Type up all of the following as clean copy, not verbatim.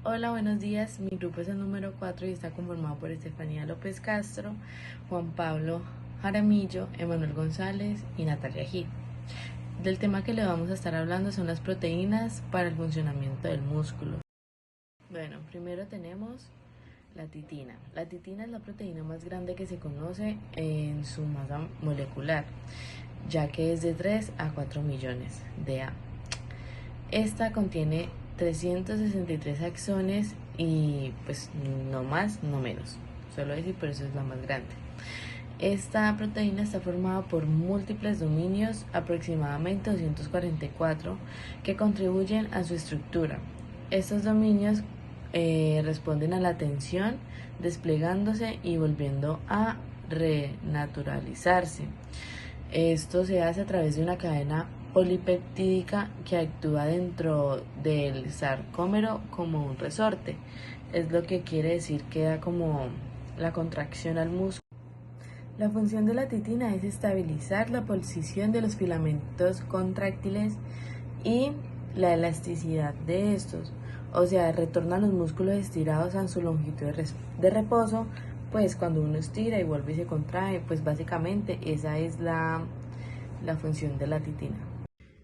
Hola, buenos días. Mi grupo es el número 4 y está conformado por Estefanía López Castro, Juan Pablo Jaramillo, Emanuel González y Natalia Gil. Del tema que le vamos a estar hablando son las proteínas para el funcionamiento del músculo. Bueno, primero tenemos la titina. La titina es la proteína más grande que se conoce en su masa molecular, ya que es de 3 a 4 millones de A. Esta contiene 363 axones y pues no más, no menos. Solo decir, por eso es la más grande. Esta proteína está formada por múltiples dominios, aproximadamente 244, que contribuyen a su estructura. Estos dominios responden a la tensión, desplegándose y volviendo a renaturalizarse. Esto se hace a través de una cadena polipeptídica que actúa dentro del sarcómero como un resorte. Es lo que quiere decir que da como la contracción al músculo. La función de la titina es estabilizar la posición de los filamentos contráctiles y la elasticidad de estos, o sea, retorna los músculos estirados a su longitud de reposo, pues cuando uno estira y vuelve y se contrae, pues básicamente esa es la función de la titina.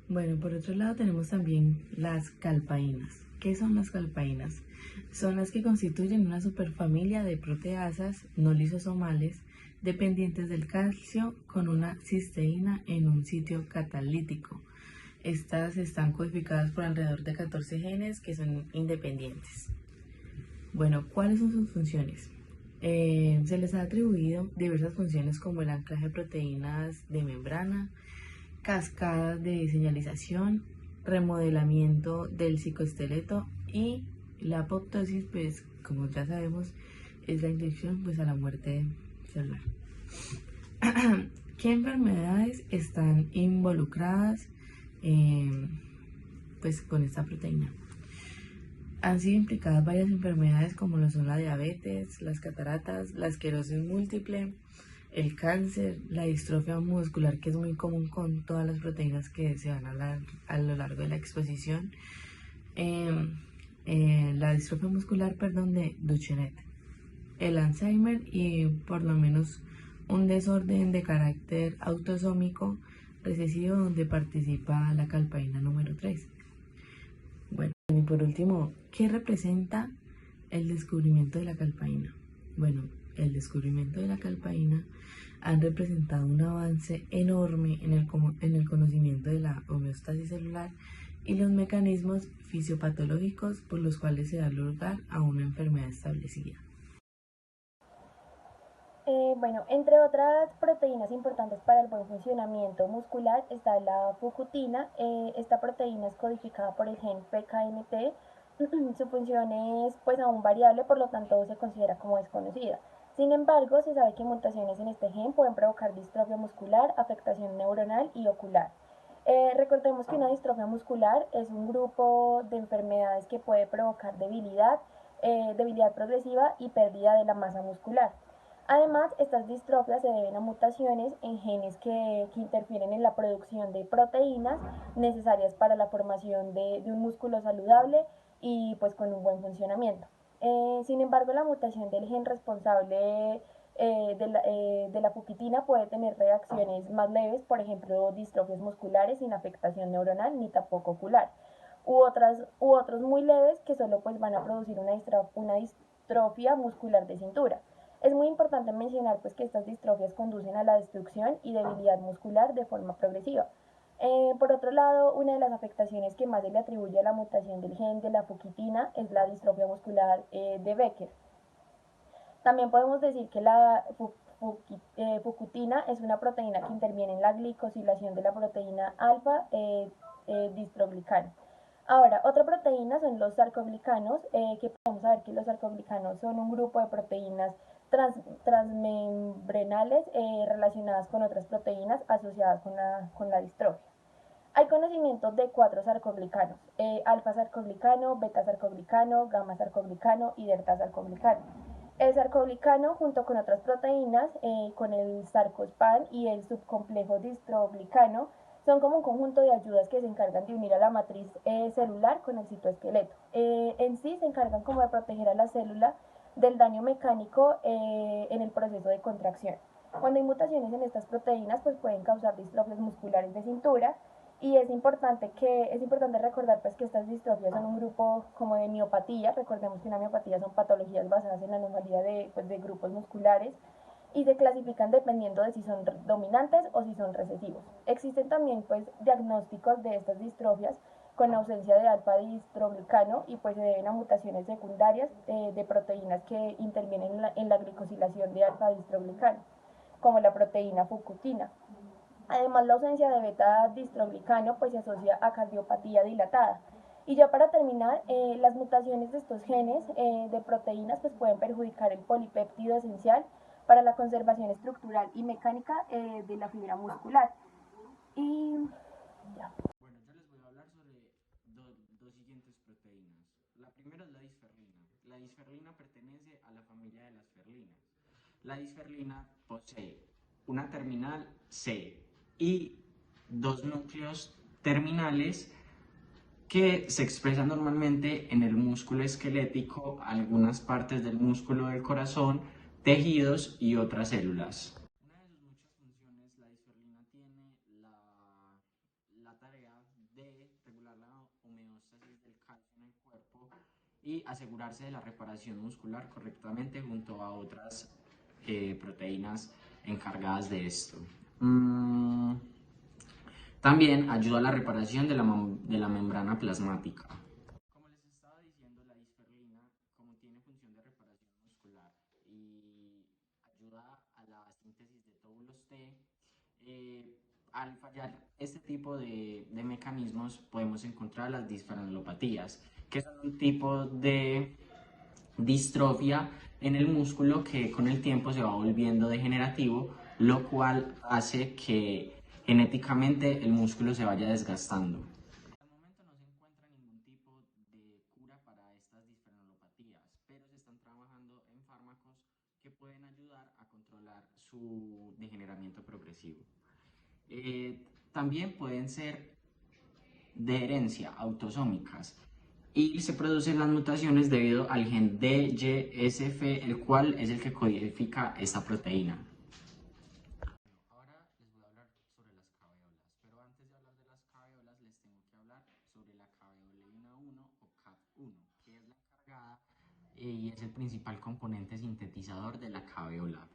Bueno, por otro lado tenemos también las calpaínas. ¿Qué son las calpaínas? Son las que constituyen una superfamilia de proteasas no lisosomales dependientes del calcio con una cisteína en un sitio catalítico. Estas están codificadas por alrededor de 14 genes que son independientes. Bueno, ¿cuáles son sus funciones? Se les ha atribuido diversas funciones como el anclaje de proteínas de membrana, cascadas de señalización, remodelamiento del citoesqueleto y la apoptosis, pues como ya sabemos, es la inducción pues a la muerte celular. ¿Qué enfermedades están involucradas pues con esta proteína? Han sido implicadas varias enfermedades como lo son la diabetes, las cataratas, la esclerosis múltiple, el cáncer, la distrofia muscular, que es muy común con todas las proteínas que se van a lo largo de la exposición, la distrofia muscular, perdón, de Duchenne, el Alzheimer y por lo menos un desorden de carácter autosómico recesivo donde participa la calpaína número 3. Bueno, y por último, ¿qué representa el descubrimiento de la calpaína? Bueno, el descubrimiento de la calpaína han representado un avance enorme en el conocimiento de la homeostasis celular y los mecanismos fisiopatológicos por los cuales se da lugar a una enfermedad establecida. Bueno, entre otras proteínas importantes para el buen funcionamiento muscular está la fucutina. Esta proteína es codificada por el gen PKMT. Su función es pues aún variable, por lo tanto se considera como desconocida. Sin embargo, se sabe que mutaciones en este gen pueden provocar distrofia muscular, afectación neuronal y ocular. Recordemos que una distrofia muscular es un grupo de enfermedades que puede provocar debilidad, debilidad progresiva y pérdida de la masa muscular. Además, estas distrofias se deben a mutaciones en genes que interfieren en la producción de proteínas necesarias para la formación de un músculo saludable y pues con un buen funcionamiento. Sin embargo, la mutación del gen responsable de la fuquitina puede tener reacciones más leves, por ejemplo, distrofias musculares sin afectación neuronal ni tampoco ocular, u otros muy leves que solo pues van a producir una distrofia muscular de cintura. Es muy importante mencionar pues que estas distrofias conducen a la destrucción y debilidad muscular de forma progresiva. Por otro lado, una de las afectaciones que más se le atribuye a la mutación del gen de la fuquitina es la distrofia muscular de Becker. También podemos decir que la fucutina es una proteína que interviene en la glicosilación de la proteína alfa distroglicano. Ahora, otra proteína son los sarcoglicanos, que podemos saber que los sarcoglicanos son un grupo de proteínas transmembranales relacionadas con otras proteínas asociadas con la distrofia. Hay conocimiento de 4 sarcoglicanos, alfa-sarcoglicano, beta-sarcoglicano, gamma-sarcoglicano y delta-sarcoglicano. El sarcoglicano, junto con otras proteínas, con el sarcospan y el subcomplejo distroglicano, Son como un conjunto de ayudas que se encargan de unir a la matriz celular con el citoesqueleto. En sí se encargan como de proteger a la célula del daño mecánico en el proceso de contracción. Cuando hay mutaciones en estas proteínas, pues pueden causar distrofias musculares de cintura, y es importante recordar pues que estas distrofias son un grupo como de miopatía. Recordemos que una miopatía son patologías basadas en la anomalía de grupos musculares, y se clasifican dependiendo de si son dominantes o si son recesivos. Existen también pues diagnósticos de estas distrofias con ausencia de alfa-distroglicano, y pues se deben a mutaciones secundarias de proteínas que intervienen en la glicosilación de alfa-distroglicano, como la proteína fukutina. Además, la ausencia de beta-distroglicano pues se asocia a cardiopatía dilatada. Y ya para terminar, las mutaciones de estos genes de proteínas pues pueden perjudicar el polipéptido esencial para la conservación estructural y mecánica de la fibra muscular. Y ya. Bueno, yo les voy a hablar sobre dos siguientes proteínas. La primera es la disferlina. La disferlina pertenece a la familia de las ferlinas. La disferlina posee una terminal C y dos núcleos terminales que se expresan normalmente en el músculo esquelético, algunas partes del músculo del corazón, tejidos y otras células. Una de sus muchas funciones, la disferlina tiene la tarea de regular la homeostasis del calcio en el cuerpo y asegurarse de la reparación muscular correctamente junto a otras proteínas encargadas de esto. También ayuda a la reparación de la membrana plasmática. Como les estaba diciendo, la disferlina, como tiene función de reparación muscular y ayuda a la síntesis de tóbulos T, al fallar este tipo de mecanismos podemos encontrar las disferelopatías, que son un tipo de distrofia en el músculo que con el tiempo se va volviendo degenerativo, lo cual hace que genéticamente el músculo se vaya desgastando. Al momento no se encuentra ningún tipo de cura para estas disferelopatías, pero se están trabajando en fármacos que pueden ayudar a controlar su degeneramiento progresivo. También pueden ser de herencia, autosómicas, y se producen las mutaciones debido al gen DYSF, el cual es el que codifica esta proteína. Ahora les voy a hablar sobre las caveolas, pero antes de hablar de las caveolas les tengo que hablar sobre la caveolina 1 o CAV1, que es la encargada y es el principal componente sintetizador de la caveola.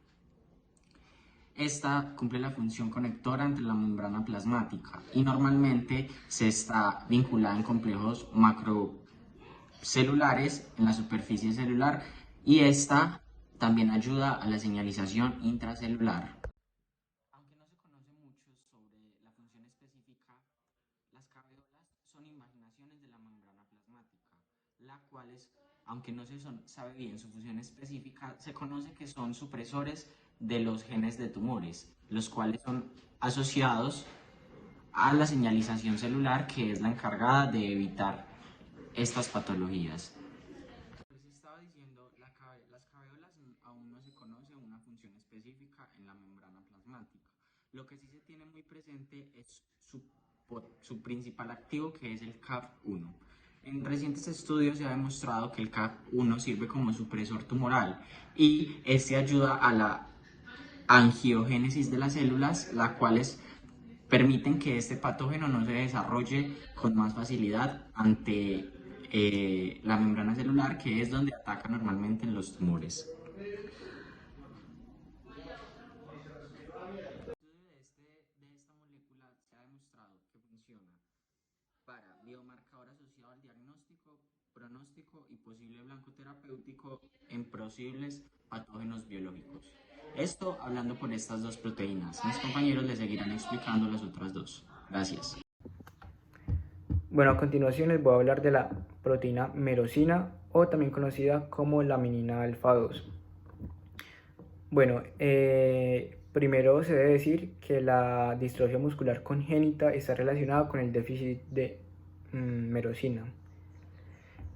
Esta cumple la función conectora entre la membrana plasmática y normalmente se está vinculada en complejos macrocelulares en la superficie celular, y esta también ayuda a la señalización intracelular. Aunque no se conoce mucho sobre la función específica, las caveolas son imaginaciones de la membrana plasmática, las cuales, aunque no se sabe bien su función específica, se conoce que son supresores de los genes de tumores, los cuales son asociados a la señalización celular, que es la encargada de evitar estas patologías. Les estaba diciendo, las caveolas aún no se conoce una función específica en la membrana plasmática. Lo que sí se tiene muy presente es su principal activo, que es el CAV1. En recientes estudios se ha demostrado que el CAV1 sirve como supresor tumoral y este ayuda a la angiogénesis de las células, las cuales permiten que este patógeno no se desarrolle con más facilidad ante la membrana celular, que es donde ataca normalmente en los tumores. El estudio de esta molécula se ha demostrado que funciona para biomarcador asociado al diagnóstico, pronóstico y posible blanco terapéutico en posibles patógenos biológicos. Esto hablando por estas dos proteínas. Mis compañeros les seguirán explicando las otras dos. Gracias. Bueno, a continuación les voy a hablar de la proteína merosina, o también conocida como laminina alfa 2. Bueno, primero se debe decir que la distrofia muscular congénita está relacionada con el déficit de merosina.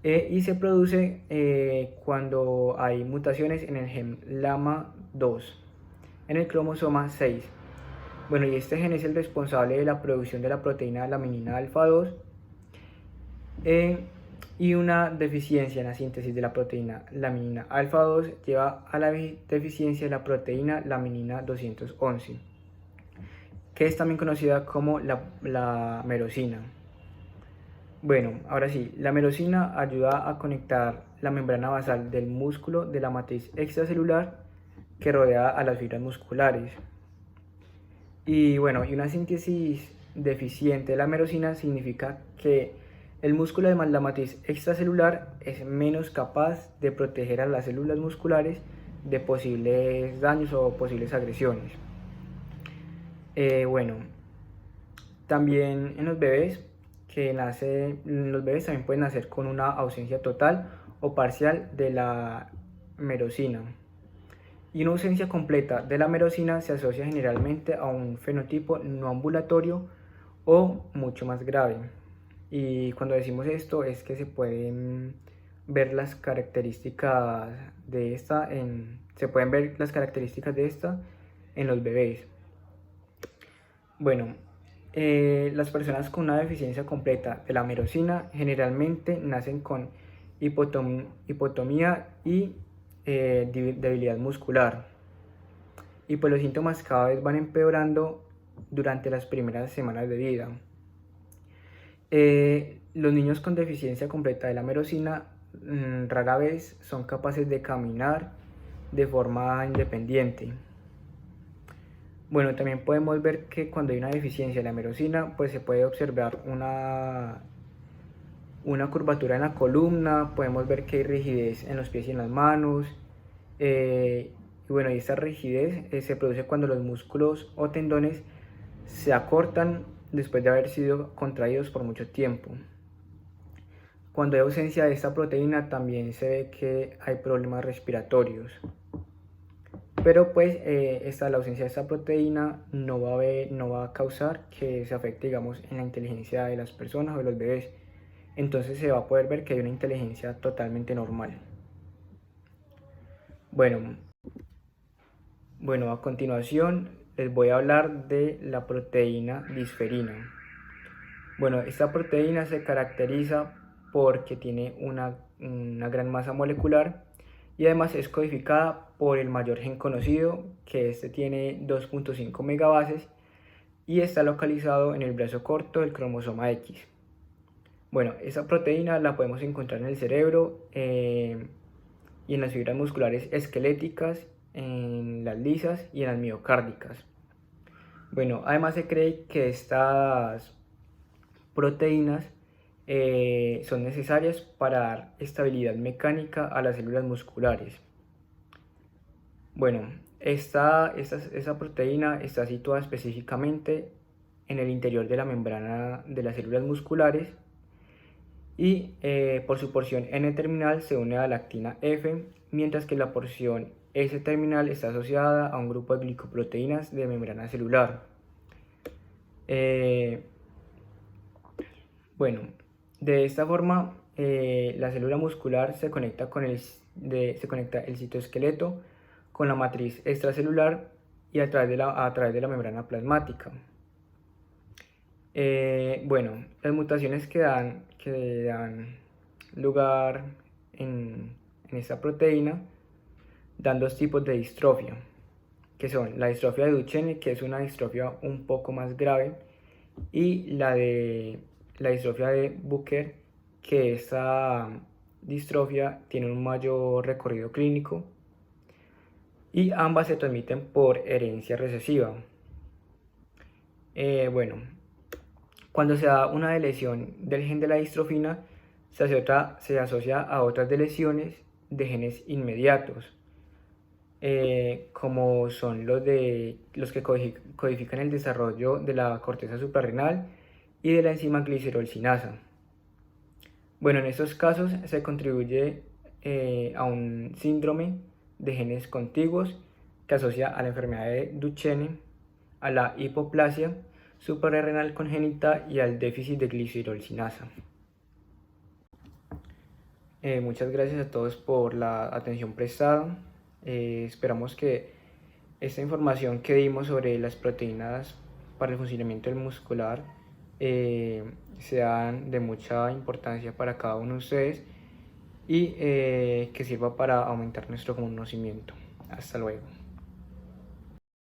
Y se produce cuando hay mutaciones en el gen LAMA2, en el cromosoma 6. Bueno, y este gen es el responsable de la producción de la proteína laminina alfa 2 y una deficiencia en la síntesis de la proteína laminina alfa 2 lleva a la deficiencia de la proteína laminina 211, que es también conocida como la merosina. Bueno, ahora sí, la merosina ayuda a conectar la membrana basal del músculo de la matriz extracelular que rodea a las fibras musculares. Y bueno, y una síntesis deficiente de la merosina significa que el músculo de la matriz extracelular es menos capaz de proteger a las células musculares de posibles daños o posibles agresiones. Bueno, también en los bebés los bebés también pueden nacer con una ausencia total o parcial de la merosina. Y una ausencia completa de la merosina se asocia generalmente a un fenotipo no ambulatorio o mucho más grave. Y cuando decimos esto es que se pueden ver las características de esta en los bebés. Bueno, las personas con una deficiencia completa de la merosina generalmente nacen con hipotomía y debilidad muscular. Y pues los síntomas cada vez van empeorando durante las primeras semanas de vida. Los niños con deficiencia completa de la merosina rara vez son capaces de caminar de forma independiente. Bueno, también podemos ver que cuando hay una deficiencia de la merosina, pues se puede observar una curvatura en la columna, podemos ver que hay rigidez en los pies y en las manos. Y bueno, y esta rigidez se produce cuando los músculos o tendones se acortan después de haber sido contraídos por mucho tiempo. Cuando hay ausencia de esta proteína también se ve que hay problemas respiratorios. Pero pues la ausencia de esta proteína no va a causar que se afecte, digamos, en la inteligencia de las personas o de los bebés. Entonces se va a poder ver que hay una inteligencia totalmente normal. Bueno, a continuación les voy a hablar de la proteína disferina. Bueno, esta proteína se caracteriza porque tiene una gran masa molecular y además es codificada por el mayor gen conocido, que este tiene 2.5 megabases y está localizado en el brazo corto del cromosoma X. Bueno, esa proteína la podemos encontrar en el cerebro y en las fibras musculares esqueléticas, en las lisas y en las miocárdicas. Bueno, además se cree que estas proteínas son necesarias para dar estabilidad mecánica a las células musculares. Bueno, esta proteína está situada específicamente en el interior de la membrana de las células musculares y por su porción N-terminal se une a la actina F, mientras que la porción S-terminal está asociada a un grupo de glicoproteínas de membrana celular. Bueno, de esta forma la célula muscular se conecta el citoesqueleto con la matriz extracelular y a través de la membrana plasmática. Bueno, las mutaciones que dan lugar en esta proteína dan dos tipos de distrofia, que son la distrofia de Duchenne, que es una distrofia un poco más grave, y la distrofia de Bucher, que esta distrofia tiene un mayor recorrido clínico, y ambas se transmiten por herencia recesiva. Bueno, cuando se da una deleción del gen de la distrofina, se asocia a otras deleciones de genes inmediatos, como son los que codifican el desarrollo de la corteza suprarrenal y de la enzima glicerolcinasa. Bueno, en estos casos se contribuye a un síndrome de genes contiguos que asocia a la enfermedad de Duchenne, a la hipoplasia suprarrenal congénita y al déficit de glicerolcinasa. Muchas gracias a todos por la atención prestada. Esperamos que esta información que dimos sobre las proteínas para el funcionamiento del muscular sean de mucha importancia para cada uno de ustedes y que sirva para aumentar nuestro conocimiento. Hasta luego.